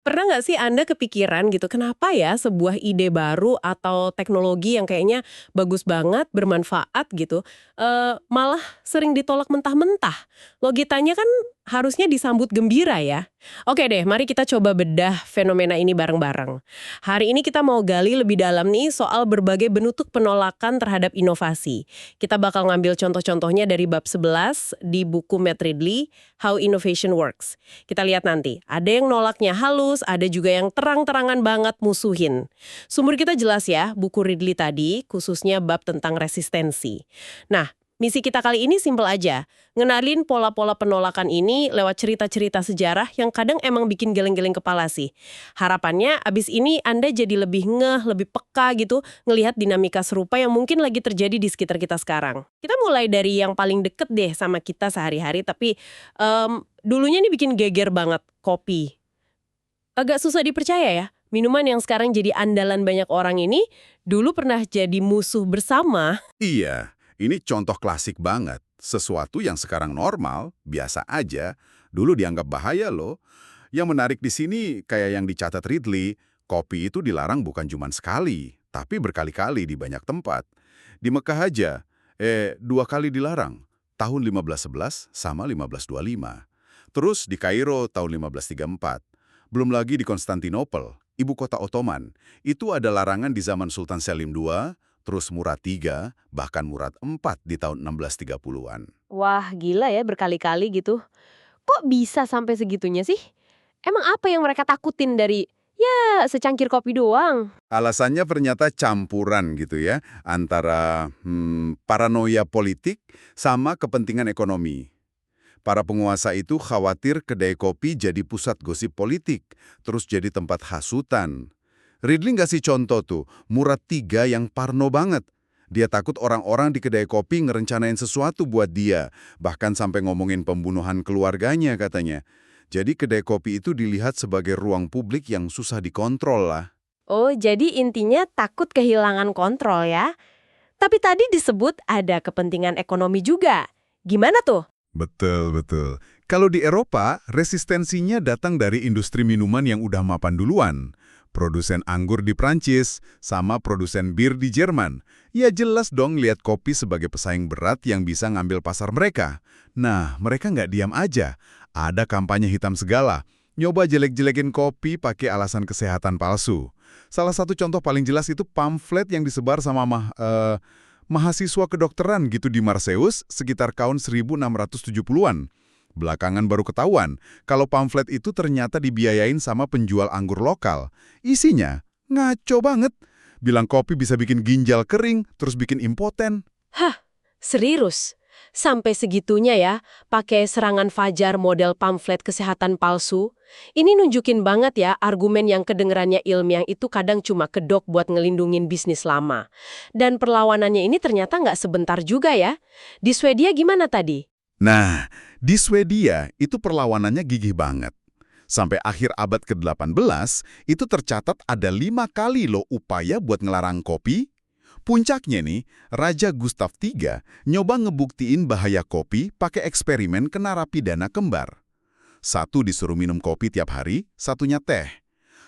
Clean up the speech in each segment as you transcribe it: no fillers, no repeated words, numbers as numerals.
Pernah nggak sih Anda kepikiran gitu, kenapa ya sebuah ide baru atau teknologi yang kayaknya bagus banget, bermanfaat gitu, malah sering ditolak mentah-mentah? Logikanya kan harusnya disambut gembira ya. Oke deh, mari kita coba bedah fenomena ini bareng-bareng. Hari ini kita mau gali lebih dalam nih soal berbagai bentuk penolakan terhadap inovasi. Kita bakal ngambil contoh-contohnya dari bab 11 di buku Matt Ridley, How Innovation Works. Kita lihat nanti, ada yang nolaknya halus, ada juga yang terang-terangan banget musuhin. Sumber kita jelas ya, buku Ridley tadi, khususnya bab tentang resistensi. Nah, misi kita kali ini simpel aja, ngenalin pola-pola penolakan ini lewat cerita-cerita sejarah yang kadang emang bikin geleng-geleng kepala sih. Harapannya abis ini Anda jadi lebih ngeh, lebih peka gitu, ngelihat dinamika serupa yang mungkin lagi terjadi di sekitar kita sekarang. Kita mulai dari yang paling deket deh sama kita sehari-hari, tapi dulunya ini bikin geger banget, kopi. Agak susah dipercaya ya, minuman yang sekarang jadi andalan banyak orang ini, dulu pernah jadi musuh bersama. Iya, ini contoh klasik banget. Sesuatu yang sekarang normal, biasa aja, dulu dianggap bahaya loh. Yang menarik di sini, kayak yang dicatat Ridley, kopi itu dilarang bukan cuma sekali, tapi berkali-kali di banyak tempat. Di Mekah aja, 2 kali dilarang, tahun 1511 sama 1525. Terus di Kairo tahun 1534. Belum lagi di Konstantinopel, ibu kota Ottoman. Itu ada larangan di zaman Sultan Selim II, terus Murad III, bahkan Murad IV di tahun 1630-an. Wah, gila ya berkali-kali gitu. Kok bisa sampai segitunya sih? Emang apa yang mereka takutin dari, ya secangkir kopi doang? Alasannya ternyata campuran gitu ya, antara paranoia politik sama kepentingan ekonomi. Para penguasa itu khawatir kedai kopi jadi pusat gosip politik, terus jadi tempat hasutan. Ridley ngasih contoh tuh, Murad III yang parno banget. Dia takut orang-orang di kedai kopi ngerencanain sesuatu buat dia, bahkan sampai ngomongin pembunuhan keluarganya katanya. Jadi kedai kopi itu dilihat sebagai ruang publik yang susah dikontrol lah. Oh, jadi intinya takut kehilangan kontrol ya? Tapi tadi disebut ada kepentingan ekonomi juga. Gimana tuh? Betul, betul. Kalau di Eropa, resistensinya datang dari industri minuman yang udah mapan duluan. Produsen anggur di Prancis, sama produsen bir di Jerman. Ya jelas dong lihat kopi sebagai pesaing berat yang bisa ngambil pasar mereka. Nah, mereka nggak diam aja. Ada kampanye hitam segala. Nyoba jelek-jelekin kopi pakai alasan kesehatan palsu. Salah satu contoh paling jelas itu pamflet yang disebar sama mahasiswa kedokteran gitu di Marseille sekitar tahun 1670-an. Belakangan baru ketahuan kalau pamflet itu ternyata dibiayain sama penjual anggur lokal. Isinya ngaco banget. Bilang kopi bisa bikin ginjal kering, terus bikin impoten. Hah, serius? Sampai segitunya ya, pakai serangan fajar model pamflet kesehatan palsu? Ini nunjukin banget ya argumen yang kedengerannya ilmiah itu kadang cuma kedok buat ngelindungin bisnis lama. Dan perlawanannya ini ternyata nggak sebentar juga ya. Di Swedia gimana tadi? Nah, di Swedia itu perlawanannya gigih banget. Sampai akhir abad ke-18, itu tercatat ada 5 kali loh upaya buat ngelarang kopi. Puncaknya nih, Raja Gustav III nyoba ngebuktiin bahaya kopi pakai eksperimen ke narapidana kembar. Satu disuruh minum kopi tiap hari, satunya teh.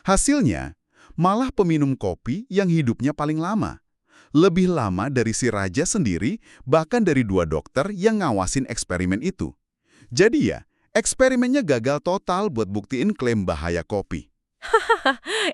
Hasilnya, malah peminum kopi yang hidupnya paling lama. Lebih lama dari si raja sendiri, bahkan dari 2 dokter yang ngawasin eksperimen itu. Jadi ya, eksperimennya gagal total buat buktiin klaim bahaya kopi.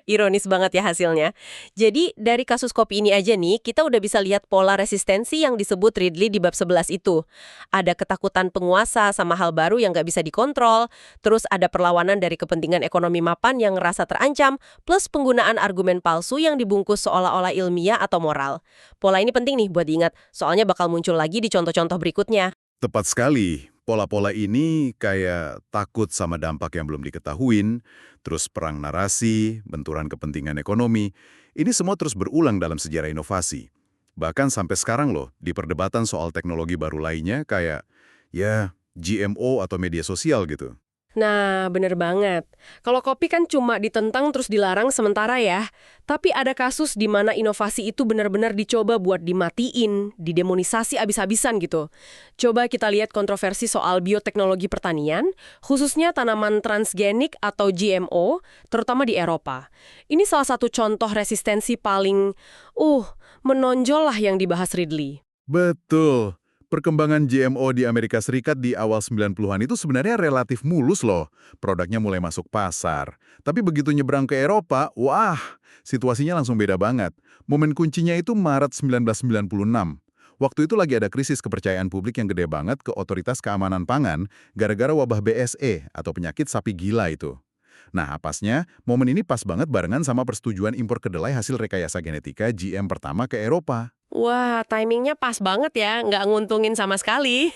Ironis banget ya hasilnya. Jadi dari kasus kopi ini aja nih, kita udah bisa lihat pola resistensi yang disebut Ridley di bab 11 itu. Ada ketakutan penguasa sama hal baru yang nggak bisa dikontrol, terus ada perlawanan dari kepentingan ekonomi mapan yang ngerasa terancam, plus penggunaan argumen palsu yang dibungkus seolah-olah ilmiah atau moral. Pola ini penting nih buat diingat, soalnya bakal muncul lagi di contoh-contoh berikutnya. Tepat sekali. Pola-pola ini kayak takut sama dampak yang belum diketahuin, terus perang narasi, benturan kepentingan ekonomi. Ini semua terus berulang dalam sejarah inovasi. Bahkan sampai sekarang loh, di perdebatan soal teknologi baru lainnya kayak, ya, GMO atau media sosial gitu. Nah, bener banget. Kalau kopi kan cuma ditentang terus dilarang sementara ya. Tapi ada kasus di mana inovasi itu benar-benar dicoba buat dimatiin, didemonisasi abis-abisan gitu. Coba kita lihat kontroversi soal bioteknologi pertanian, khususnya tanaman transgenik atau GMO, terutama di Eropa. Ini salah satu contoh resistensi paling, menonjol lah yang dibahas Ridley. Betul. Perkembangan GMO di Amerika Serikat di awal 90-an itu sebenarnya relatif mulus loh. Produknya mulai masuk pasar. Tapi begitu nyebrang ke Eropa, wah, situasinya langsung beda banget. Momen kuncinya itu Maret 1996. Waktu itu lagi ada krisis kepercayaan publik yang gede banget ke Otoritas Keamanan Pangan gara-gara wabah BSE atau penyakit sapi gila itu. Nah, pasnya, momen ini pas banget barengan sama persetujuan impor kedelai hasil rekayasa genetika GM pertama ke Eropa. Wah, timingnya pas banget ya, nggak nguntungin sama sekali.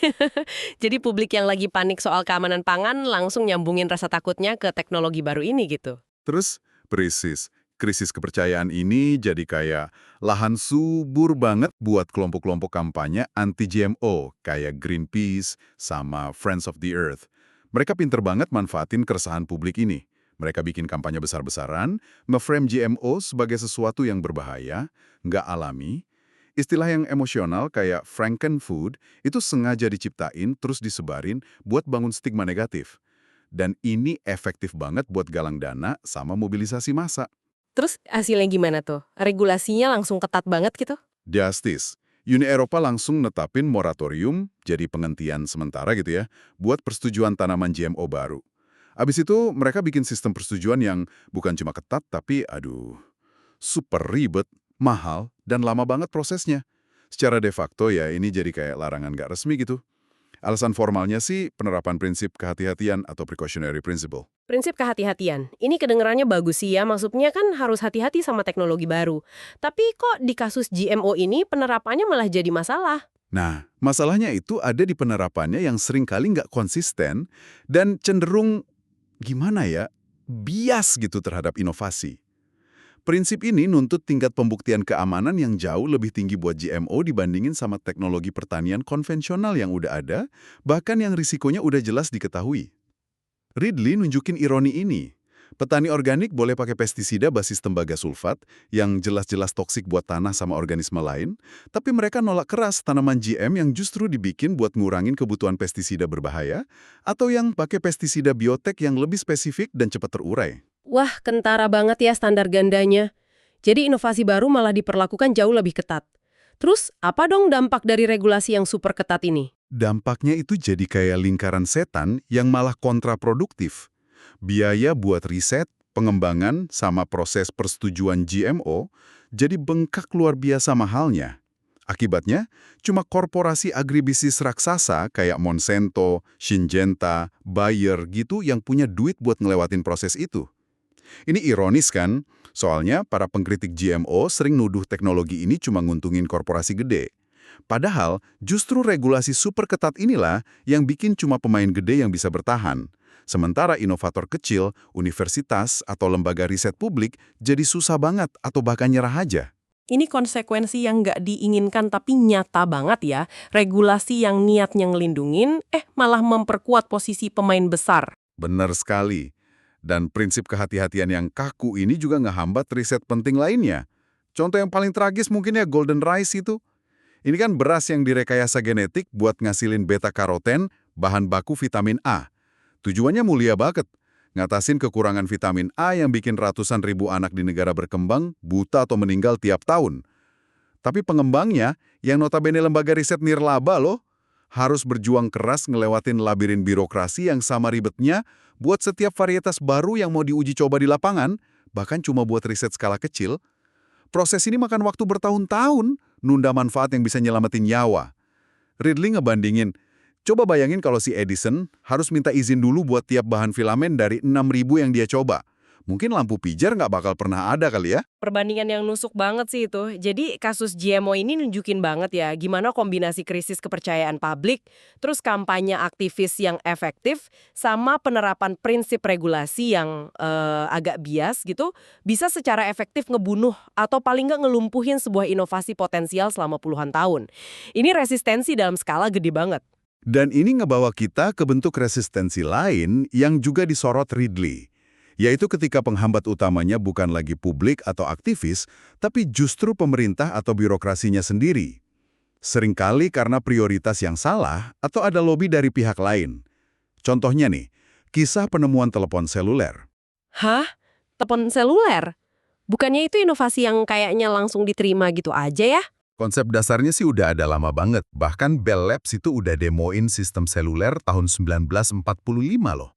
Jadi publik yang lagi panik soal keamanan pangan langsung nyambungin rasa takutnya ke teknologi baru ini gitu. Terus, krisis kepercayaan ini jadi kayak lahan subur banget buat kelompok-kelompok kampanye anti-GMO kayak Greenpeace sama Friends of the Earth. Mereka pinter banget manfaatin keresahan publik ini. Mereka bikin kampanye besar-besaran, nge-frame GMO sebagai sesuatu yang berbahaya, nggak alami. Istilah yang emosional kayak Frankenfood itu sengaja diciptain terus disebarin buat bangun stigma negatif. Dan ini efektif banget buat galang dana sama mobilisasi massa. Terus hasilnya gimana tuh? Regulasinya langsung ketat banget gitu? Justice. Uni Eropa langsung netapin moratorium, jadi penghentian sementara gitu ya, buat persetujuan tanaman GMO baru. Abis itu mereka bikin sistem persetujuan yang bukan cuma ketat, tapi super ribet, mahal, dan lama banget prosesnya. Secara de facto ya ini jadi kayak larangan nggak resmi gitu. Alasan formalnya sih penerapan prinsip kehati-hatian atau precautionary principle. Prinsip kehati-hatian. Ini kedengarannya bagus sih ya, maksudnya kan harus hati-hati sama teknologi baru. Tapi kok di kasus GMO ini penerapannya malah jadi masalah? Nah, masalahnya itu ada di penerapannya yang seringkali nggak konsisten dan cenderung, gimana ya, bias gitu terhadap inovasi. Prinsip ini nuntut tingkat pembuktian keamanan yang jauh lebih tinggi buat GMO dibandingin sama teknologi pertanian konvensional yang udah ada, bahkan yang risikonya udah jelas diketahui. Ridley nunjukin ironi ini. Petani organik boleh pakai pestisida basis tembaga sulfat yang jelas-jelas toksik buat tanah sama organisme lain, tapi mereka nolak keras tanaman GM yang justru dibikin buat ngurangin kebutuhan pestisida berbahaya atau yang pakai pestisida biotek yang lebih spesifik dan cepat terurai. Wah, kentara banget ya standar gandanya. Jadi inovasi baru malah diperlakukan jauh lebih ketat. Terus, apa dong dampak dari regulasi yang super ketat ini? Dampaknya itu jadi kayak lingkaran setan yang malah kontraproduktif. Biaya buat riset, pengembangan, sama proses persetujuan GMO jadi bengkak luar biasa mahalnya. Akibatnya, cuma korporasi agribisnis raksasa kayak Monsanto, Syngenta, Bayer gitu yang punya duit buat ngelewatin proses itu. Ini ironis kan? Soalnya para pengkritik GMO sering nuduh teknologi ini cuma nguntungin korporasi gede. Padahal, justru regulasi super ketat inilah yang bikin cuma pemain gede yang bisa bertahan. Sementara inovator kecil, universitas, atau lembaga riset publik jadi susah banget atau bahkan nyerah aja. Ini konsekuensi yang nggak diinginkan tapi nyata banget ya. Regulasi yang niatnya ngelindungin, malah memperkuat posisi pemain besar. Benar sekali. Dan prinsip kehati-hatian yang kaku ini juga ngehambat riset penting lainnya. Contoh yang paling tragis mungkin ya golden rice itu. Ini kan beras yang direkayasa genetik buat ngasilin beta-karoten, bahan baku vitamin A. Tujuannya mulia banget, ngatasin kekurangan vitamin A yang bikin ratusan ribu anak di negara berkembang buta atau meninggal tiap tahun. Tapi pengembangnya, yang notabene lembaga riset nirlaba loh, harus berjuang keras ngelewatin labirin birokrasi yang sama ribetnya buat setiap varietas baru yang mau diuji coba di lapangan, bahkan cuma buat riset skala kecil. Proses ini makan waktu bertahun-tahun, nunda manfaat yang bisa nyelamatin nyawa. Ridley ngebandingin, coba bayangin kalau si Edison harus minta izin dulu buat tiap bahan filamen dari 6.000 yang dia coba. Mungkin lampu pijar nggak bakal pernah ada kali ya. Perbandingan yang nusuk banget sih itu. Jadi kasus GMO ini nunjukin banget ya gimana kombinasi krisis kepercayaan publik, terus kampanye aktivis yang efektif, sama penerapan prinsip regulasi yang agak bias gitu, bisa secara efektif ngebunuh atau paling nggak ngelumpuhin sebuah inovasi potensial selama puluhan tahun. Ini resistensi dalam skala gede banget. Dan ini ngebawa kita ke bentuk resistensi lain yang juga disorot Ridley, yaitu ketika penghambat utamanya bukan lagi publik atau aktivis, tapi justru pemerintah atau birokrasinya sendiri. Seringkali karena prioritas yang salah atau ada lobi dari pihak lain. Contohnya nih, kisah penemuan telepon seluler. Hah? Telepon seluler? Bukannya itu inovasi yang kayaknya langsung diterima gitu aja ya? Konsep dasarnya sih udah ada lama banget, bahkan Bell Labs itu udah demoin sistem seluler tahun 1945 loh.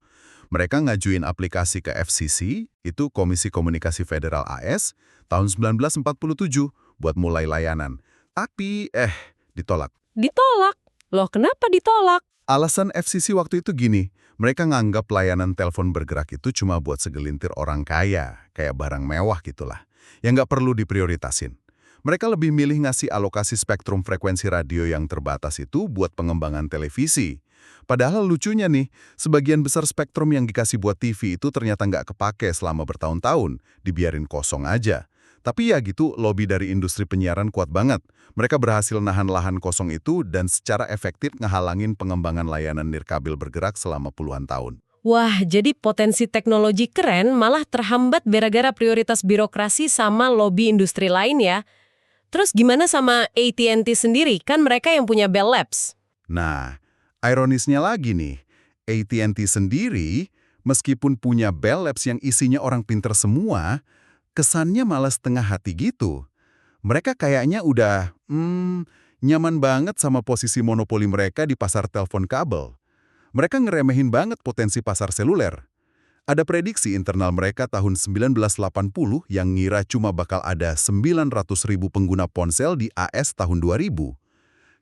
Mereka ngajuin aplikasi ke FCC, itu Komisi Komunikasi Federal AS, tahun 1947 buat mulai layanan. Tapi, ditolak. Ditolak. Loh, kenapa ditolak? Alasan FCC waktu itu gini, mereka nganggap layanan telepon bergerak itu cuma buat segelintir orang kaya, kayak barang mewah gitulah, yang nggak perlu diprioritasin. Mereka lebih milih ngasih alokasi spektrum frekuensi radio yang terbatas itu buat pengembangan televisi. Padahal lucunya nih, sebagian besar spektrum yang dikasih buat TV itu ternyata nggak kepake selama bertahun-tahun, dibiarin kosong aja. Tapi ya gitu, lobby dari industri penyiaran kuat banget. Mereka berhasil nahan lahan kosong itu dan secara efektif ngehalangin pengembangan layanan nirkabil bergerak selama puluhan tahun. Wah, jadi potensi teknologi keren malah terhambat gara-gara prioritas birokrasi sama lobby industri lain ya. Terus gimana sama AT&T sendiri? Kan mereka yang punya Bell Labs. Nah, ironisnya lagi nih, AT&T sendiri, meskipun punya Bell Labs yang isinya orang pinter semua, kesannya malah setengah hati gitu. Mereka kayaknya udah nyaman banget sama posisi monopoli mereka di pasar telepon kabel. Mereka ngeremehin banget potensi pasar seluler. Ada prediksi internal mereka tahun 1980 yang ngira cuma bakal ada 900.000 pengguna ponsel di AS tahun 2000.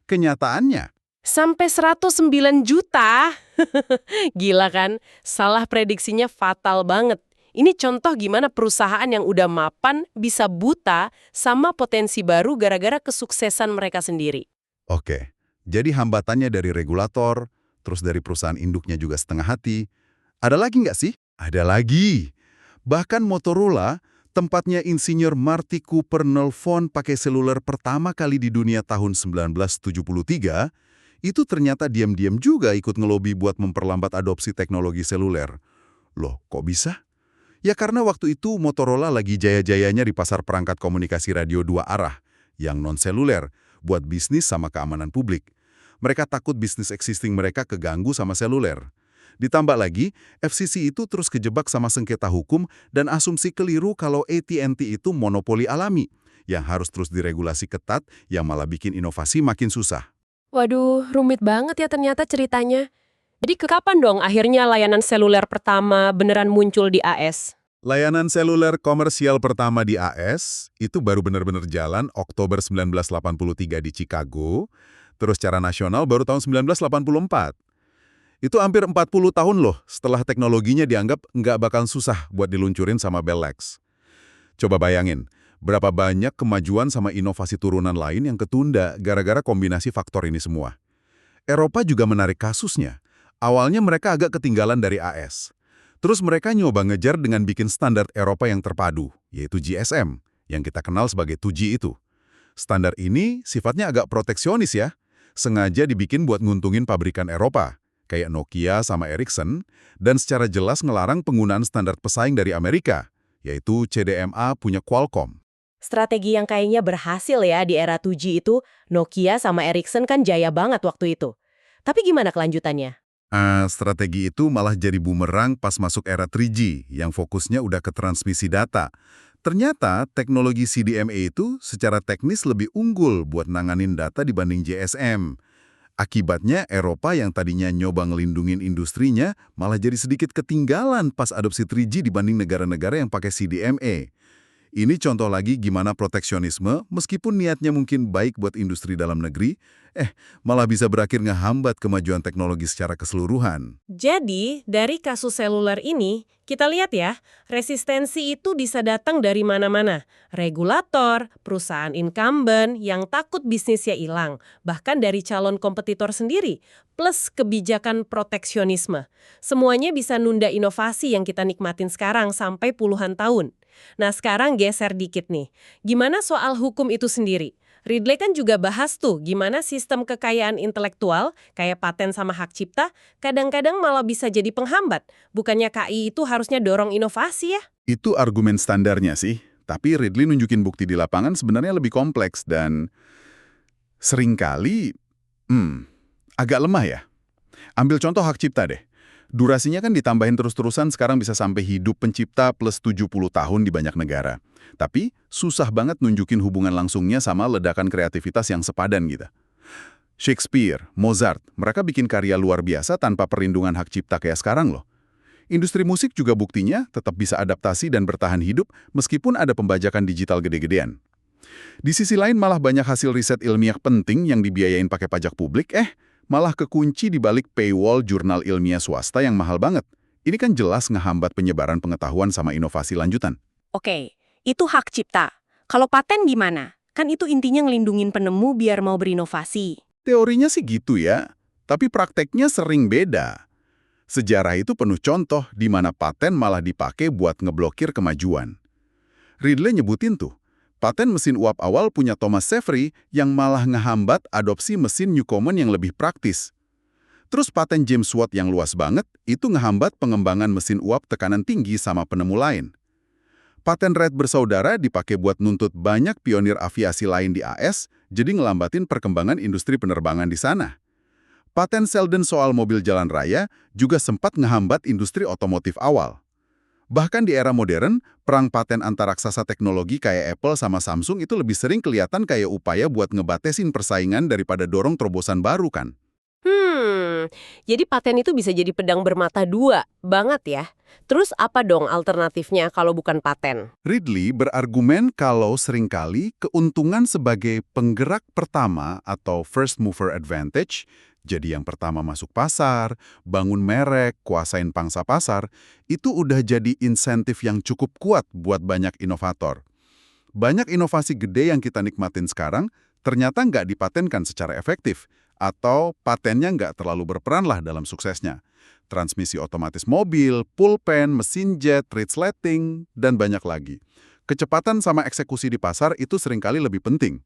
Kenyataannya, Sampai 109 juta? Gila kan? Salah prediksinya fatal banget. Ini contoh gimana perusahaan yang udah mapan bisa buta sama potensi baru gara-gara kesuksesan mereka sendiri. oke, jadi hambatannya dari regulator, terus dari perusahaan induknya juga setengah hati. Ada lagi nggak sih? Ada lagi. Bahkan Motorola, tempatnya insinyur Marty Cooper nelfon pakai seluler pertama kali di dunia tahun 1973, itu ternyata diam-diam juga ikut ngelobi buat memperlambat adopsi teknologi seluler. Loh, kok bisa? Ya karena waktu itu Motorola lagi jaya-jayanya di pasar perangkat komunikasi radio dua arah, yang non-seluler, buat bisnis sama keamanan publik. Mereka takut bisnis existing mereka keganggu sama seluler. Ditambah lagi, FCC itu terus kejebak sama sengketa hukum dan asumsi keliru kalau AT&T itu monopoli alami, yang harus terus diregulasi ketat, yang malah bikin inovasi makin susah. Waduh, rumit banget ya ternyata ceritanya. Jadi kapan dong akhirnya layanan seluler pertama beneran muncul di AS? Layanan seluler komersial pertama di AS itu baru benar-benar jalan Oktober 1983 di Chicago, terus secara nasional baru tahun 1984. Itu hampir 40 tahun loh setelah teknologinya dianggap nggak bakal susah buat diluncurin sama Bell Labs. Coba bayangin, berapa banyak kemajuan sama inovasi turunan lain yang ketunda gara-gara kombinasi faktor ini semua. Eropa juga menarik kasusnya. Awalnya mereka agak ketinggalan dari AS. Terus mereka nyoba ngejar dengan bikin standar Eropa yang terpadu, yaitu GSM, yang kita kenal sebagai 2G itu. Standar ini sifatnya agak proteksionis ya, sengaja dibikin buat nguntungin pabrikan Eropa, kayak Nokia sama Ericsson, dan secara jelas ngelarang penggunaan standar pesaing dari Amerika, yaitu CDMA punya Qualcomm. Strategi yang kayaknya berhasil ya di era 2G itu, Nokia sama Ericsson kan jaya banget waktu itu. Tapi gimana kelanjutannya? Strategi itu malah jadi bumerang pas masuk era 3G, yang fokusnya udah ke transmisi data. Ternyata teknologi CDMA itu secara teknis lebih unggul buat nanganin data dibanding GSM. Akibatnya Eropa yang tadinya nyoba ngelindungin industrinya malah jadi sedikit ketinggalan pas adopsi 3G dibanding negara-negara yang pakai CDMA. Ini contoh lagi gimana proteksionisme, meskipun niatnya mungkin baik buat industri dalam negeri, malah bisa berakhir ngehambat kemajuan teknologi secara keseluruhan. Jadi, dari kasus seluler ini, kita lihat ya, resistensi itu bisa datang dari mana-mana. Regulator, perusahaan incumbent yang takut bisnisnya hilang, bahkan dari calon kompetitor sendiri, plus kebijakan proteksionisme. Semuanya bisa nunda inovasi yang kita nikmatin sekarang sampai puluhan tahun. Nah, sekarang geser dikit nih. Gimana soal hukum itu sendiri? Ridley kan juga bahas tuh gimana sistem kekayaan intelektual, kayak paten sama hak cipta, kadang-kadang malah bisa jadi penghambat. Bukannya KI itu harusnya dorong inovasi ya? Itu argumen standarnya sih, tapi Ridley nunjukin bukti di lapangan sebenarnya lebih kompleks dan seringkali agak lemah ya. Ambil contoh hak cipta deh. Durasinya kan ditambahin terus-terusan sekarang bisa sampai hidup pencipta plus 70 tahun di banyak negara. Tapi susah banget nunjukin hubungan langsungnya sama ledakan kreativitas yang sepadan gitu. Shakespeare, Mozart, mereka bikin karya luar biasa tanpa perlindungan hak cipta kayak sekarang loh. Industri musik juga buktinya tetap bisa adaptasi dan bertahan hidup meskipun ada pembajakan digital gede-gedean. Di sisi lain malah banyak hasil riset ilmiah penting yang dibiayain pakai pajak publik, malah kekunci di balik paywall jurnal ilmiah swasta yang mahal banget. Ini kan jelas ngehambat penyebaran pengetahuan sama inovasi lanjutan. Oke, itu hak cipta. Kalau paten gimana? Kan itu intinya ngelindungin penemu biar mau berinovasi. Teorinya sih gitu ya, tapi prakteknya sering beda. Sejarah itu penuh contoh di mana paten malah dipakai buat ngeblokir kemajuan. Ridley nyebutin tuh, paten mesin uap awal punya Thomas Savery yang malah ngehambat adopsi mesin Newcomen yang lebih praktis. Terus paten James Watt yang luas banget, itu ngehambat pengembangan mesin uap tekanan tinggi sama penemu lain. Paten Wright bersaudara dipakai buat nuntut banyak pionir aviasi lain di AS, jadi ngelambatin perkembangan industri penerbangan di sana. Paten Selden soal mobil jalan raya juga sempat ngehambat industri otomotif awal. Bahkan di era modern, perang paten antar raksasa teknologi kayak Apple sama Samsung itu lebih sering kelihatan kayak upaya buat ngebatesin persaingan daripada dorong terobosan baru kan. Jadi paten itu bisa jadi pedang bermata dua, banget ya. Terus apa dong alternatifnya kalau bukan paten? Ridley berargumen kalau seringkali keuntungan sebagai penggerak pertama atau first mover advantage, jadi yang pertama masuk pasar, bangun merek, kuasain pangsa pasar, itu udah jadi insentif yang cukup kuat buat banyak inovator. Banyak inovasi gede yang kita nikmatin sekarang ternyata nggak dipatenkan secara efektif, atau patennya nggak terlalu berperan lah dalam suksesnya. Transmisi otomatis mobil, pulpen, mesin jet, resleting, dan banyak lagi. Kecepatan sama eksekusi di pasar itu seringkali lebih penting.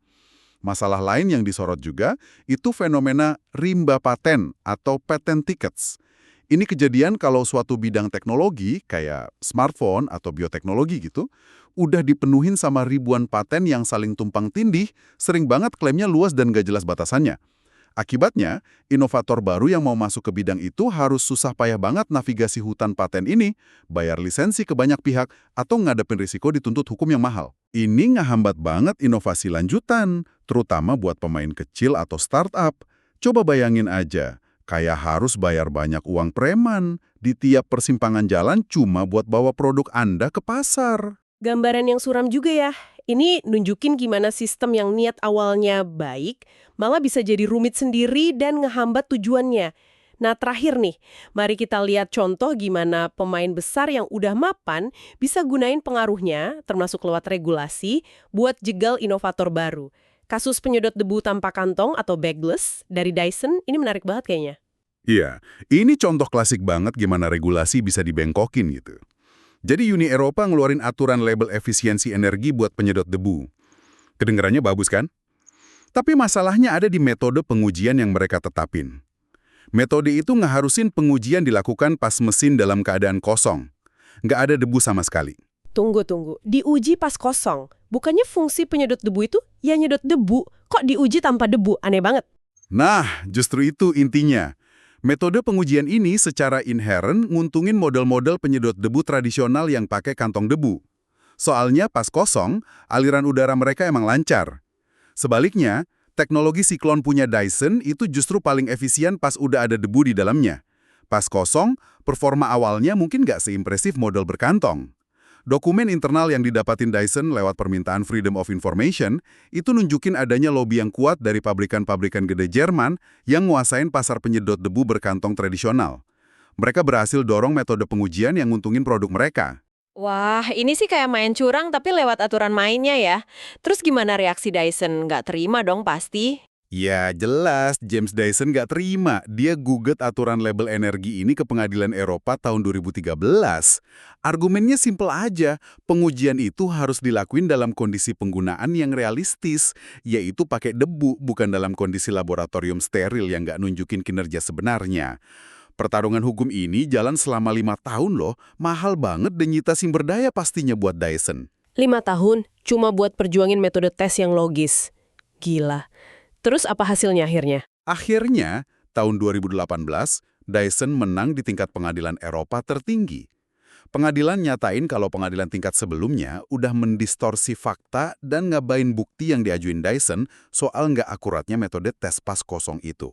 Masalah lain yang disorot juga, itu fenomena rimba paten atau patent tickets. Ini kejadian kalau suatu bidang teknologi, kayak smartphone atau bioteknologi gitu, udah dipenuhin sama ribuan paten yang saling tumpang tindih, sering banget klaimnya luas dan gak jelas batasannya. Akibatnya, inovator baru yang mau masuk ke bidang itu harus susah payah banget navigasi hutan paten ini, bayar lisensi ke banyak pihak, atau ngadepin risiko dituntut hukum yang mahal. Ini ngehambat banget inovasi lanjutan, terutama buat pemain kecil atau startup. Coba bayangin aja, kayak harus bayar banyak uang preman di tiap persimpangan jalan cuma buat bawa produk Anda ke pasar. Gambaran yang suram juga ya. Ini nunjukin gimana sistem yang niat awalnya baik, malah bisa jadi rumit sendiri dan ngehambat tujuannya. Nah terakhir nih, mari kita lihat contoh gimana pemain besar yang udah mapan bisa gunain pengaruhnya, termasuk lewat regulasi, buat jegal inovator baru. Kasus penyedot debu tanpa kantong atau bagless dari Dyson, ini menarik banget kayaknya. Iya, ini contoh klasik banget gimana regulasi bisa dibengkokin gitu. Jadi Uni Eropa ngeluarin aturan label efisiensi energi buat penyedot debu. Kedengarannya bagus kan? Tapi masalahnya ada di metode pengujian yang mereka tetapin. Metode itu ngeharusin pengujian dilakukan pas mesin dalam keadaan kosong. Nggak ada debu sama sekali. Tunggu. Diuji pas kosong. Bukannya fungsi penyedot debu itu ya nyedot debu. Kok diuji tanpa debu? Aneh banget. Nah, justru itu intinya. Metode pengujian ini secara inheren nguntungin model-model penyedot debu tradisional yang pakai kantong debu. Soalnya pas kosong, aliran udara mereka emang lancar. Sebaliknya, teknologi siklon punya Dyson itu justru paling efisien pas udah ada debu di dalamnya. Pas kosong, performa awalnya mungkin nggak seimpresif model berkantong. Dokumen internal yang didapatin Dyson lewat permintaan Freedom of Information itu nunjukin adanya lobby yang kuat dari pabrikan-pabrikan gede Jerman yang nguasain pasar penyedot debu berkantong tradisional. Mereka berhasil dorong metode pengujian yang nguntungin produk mereka. Wah, ini sih kayak main curang tapi lewat aturan mainnya ya. Terus gimana reaksi Dyson? Nggak terima dong pasti. Ya jelas, James Dyson nggak terima. Dia gugat aturan label energi ini ke pengadilan Eropa tahun 2013. Argumennya simpel aja, pengujian itu harus dilakuin dalam kondisi penggunaan yang realistis, yaitu pakai debu, bukan dalam kondisi laboratorium steril yang nggak nunjukin kinerja sebenarnya. Pertarungan hukum ini jalan selama 5 tahun loh, mahal banget dan nyita sumber daya pastinya buat Dyson. 5 tahun cuma buat perjuangin metode tes yang logis. Gila. Terus apa hasilnya akhirnya? Akhirnya, tahun 2018, Dyson menang di tingkat pengadilan Eropa tertinggi. Pengadilan nyatain kalau pengadilan tingkat sebelumnya udah mendistorsi fakta dan ngabain bukti yang diajuin Dyson soal nggak akuratnya metode tes pas kosong itu.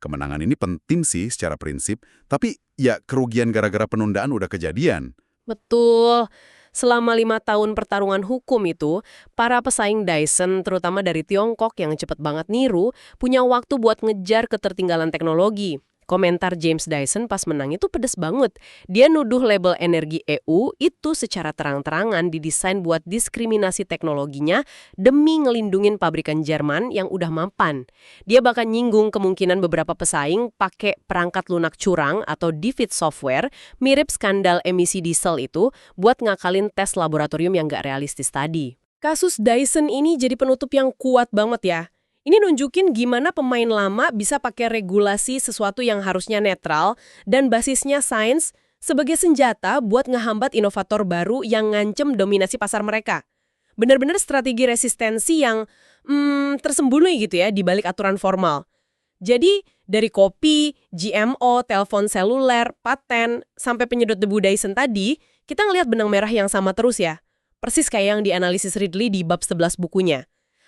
Kemenangan ini penting sih secara prinsip, tapi ya kerugian gara-gara penundaan udah kejadian. Betul. Selama 5 tahun pertarungan hukum itu, para pesaing Dyson, terutama dari Tiongkok yang cepet banget niru, punya waktu buat ngejar ketertinggalan teknologi. Komentar James Dyson pas menang itu pedes banget. Dia nuduh label energi EU itu secara terang-terangan didesain buat diskriminasi teknologinya demi ngelindungin pabrikan Jerman yang udah mapan. Dia bahkan nyinggung kemungkinan beberapa pesaing pakai perangkat lunak curang atau defeat software mirip skandal emisi diesel itu buat ngakalin tes laboratorium yang nggak realistis tadi. Kasus Dyson ini jadi penutup yang kuat banget ya. Ini nunjukin gimana pemain lama bisa pakai regulasi sesuatu yang harusnya netral dan basisnya sains sebagai senjata buat ngehambat inovator baru yang ngancem dominasi pasar mereka. Bener-bener strategi resistensi yang tersembunyi gitu ya di balik aturan formal. Jadi dari kopi, GMO, telepon seluler, paten, sampai penyedot debu Dyson tadi, kita ngelihat benang merah yang sama terus ya. Persis kayak yang dianalisis Ridley di bab 11 bukunya.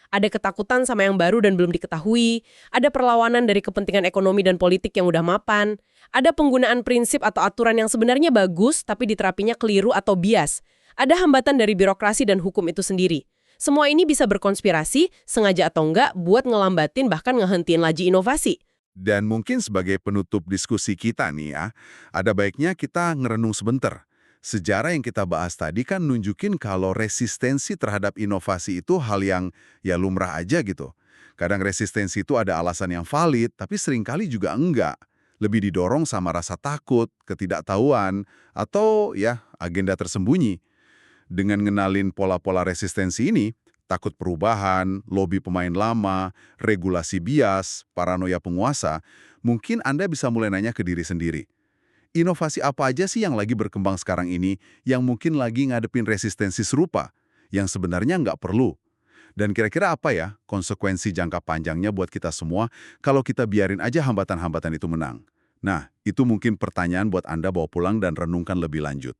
Ada ketakutan sama yang baru dan belum diketahui, ada perlawanan dari kepentingan ekonomi dan politik yang udah mapan, ada penggunaan prinsip atau aturan yang sebenarnya bagus tapi diterapinya keliru atau bias, ada hambatan dari birokrasi dan hukum itu sendiri. Semua ini bisa berkonspirasi, sengaja atau enggak, buat ngelambatin bahkan ngehentiin laju inovasi. Dan mungkin sebagai penutup diskusi kita nih ya, ada baiknya kita ngerenung sebentar. Sejarah yang kita bahas tadi kan nunjukin kalau resistensi terhadap inovasi itu hal yang ya lumrah aja gitu. Kadang resistensi itu ada alasan yang valid, tapi seringkali juga enggak. Lebih didorong sama rasa takut, ketidaktahuan, atau ya agenda tersembunyi. Dengan ngenalin pola-pola resistensi ini, takut perubahan, lobi pemain lama, regulasi bias, paranoia penguasa, mungkin Anda bisa mulai nanya ke diri sendiri. Inovasi apa aja sih yang lagi berkembang sekarang ini yang mungkin lagi ngadepin resistensi serupa, yang sebenarnya nggak perlu? Dan kira-kira apa ya konsekuensi jangka panjangnya buat kita semua kalau kita biarin aja hambatan-hambatan itu menang? Nah, itu mungkin pertanyaan buat Anda bawa pulang dan renungkan lebih lanjut.